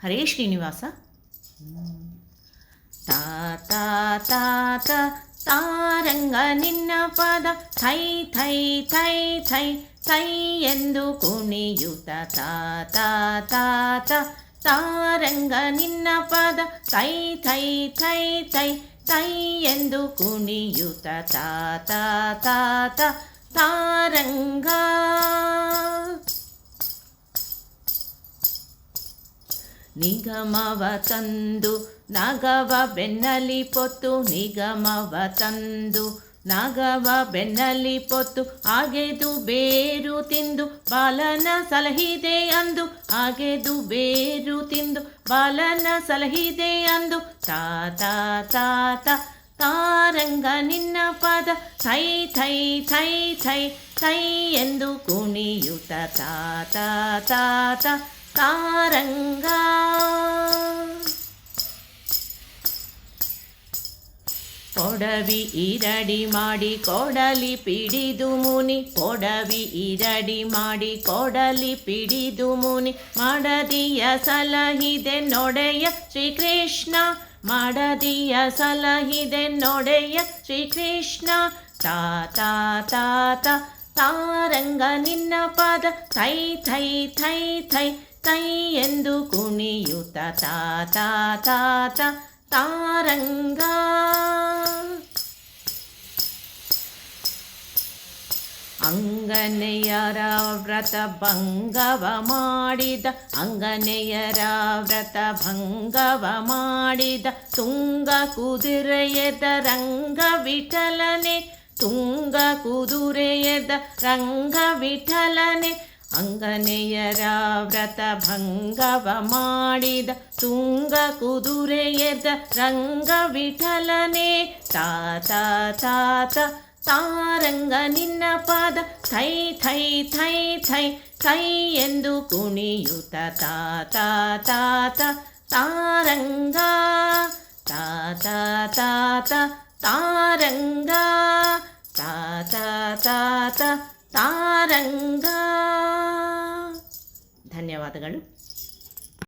ಹರೇ ಶ್ರೀನಿವಾಸ. ತಾ ತಾ ತಾ ತಾ ತಾರಂಗ ನಿನ್ನ ಪಾದ ಥೈ ಥೈ ಥೈ ಥೈ ಥೈ ಎಂದು ಕುಣಿಯುತ್ತ ತಾ ತಾ ತಾ ತಾ ತಾರಂಗ ನಿನ್ನ ಪಾದ ಥೈ ಥೈ ಥೈ ಥೈ ಥೈ ಎಂದು ಕುಣಿಯುತ್ತ ತಾ ತಾ ತಾ ತಾ ತಾರಂಗ. ನಿಗಮವ ತಂದು ನಾಗವ ಬೆನ್ನಲಿ ಪೊತ್ತು, ನಿಗಮವ ತಂದು ನಾಗವ ಬೆನ್ನಲಿ ಪೊತ್ತು, ಆಗೆದು ಬೇರು ತಿಂದು ಬಾಲನ ಸಲಹಿದೆ ಅಂದು, ಆಗೆದು ಬೇರು ತಿಂದು ಬಾಲನ ಸಲಹಿದೆ ಅಂದು. ತಾ ತಾ ತಾ ತಾ ತಾರಂಗ ನಿನ್ನ ಪಾದ ಥೈ ಥೈ ಥೈ ಥೈ ಥೈ ಎಂದು ಕುಣಿಯುತ್ತ ತಾ ತಾ ತಾ ತಾ ತಾರಂಗ. ಕೊಡವಿ ಈರಡಿ ಮಾಡಿ ಕೊಡಲಿ ಪಿಡಿದು ಮುನಿ, ಕೊಡವಿ ಈರಡಿ ಮಾಡಿ ಕೊಡಲಿ ಪಿಡಿದು ಮುನಿ, ಮಾಡದಿಯ ಸಲಹಿದೆ ನೊಡೆಯ ಶ್ರೀಕೃಷ್ಣ, ಮಾಡದಿಯ ಸಲಹಿದೆ ನೊಡೆಯ ಶ್ರೀಕೃಷ್ಣ. ತಾ ತಾ ತಾ ತಾ ತಾರಂಗ ನಿನ್ನ ಪಾದ ಥೈ ಥೈ ಥೈ ಥೈ ಥೈ ಎಂದು ಕುಣಿಯುತ್ತ ತಾ ತಾ ತಾ ತಾ ತಾರಂಗ. ಅಂಗನೆಯರ ವ್ರತ ಭಂಗವ ಮಾಡಿದ, ಅಂಗನೆಯರ ವ್ರತ ಭಂಗವ ಮಾಡಿದ, ತುಂಗ ಕುದುರೆಯದ ರಂಗ ವಿಠಲನೆ, ತುಂಗ ಕುದುರೆಯದ ರಂಗ ವಿಠಲನೆ. ಅಂಗನೆಯರ ವ್ರತ ಭಂಗವ ಮಾಡಿದ, ತುಂಗ ಕುದುರೆಯದ ರಂಗ ವಿಠಲನೆ. ತಾ ತಾ ತಾ ತಾ ತಾರಂಗ ನಿನ್ನ ಪಾದ ಥೈ ಥೈ ಥೈ ಥೈ ಥೈ ಎಂದು ಕುಣಿಯುತ್ತ ತಾ ತಾ ತಾ ತಾ ತಾರಂಗ. ತಾ ತಾ ತಾ ತಾ ತಾರಂಗ, ತಾ ತಾ ತಾ ತಾ ತಾರಂಗ. ಧನ್ಯವಾದಗಳು.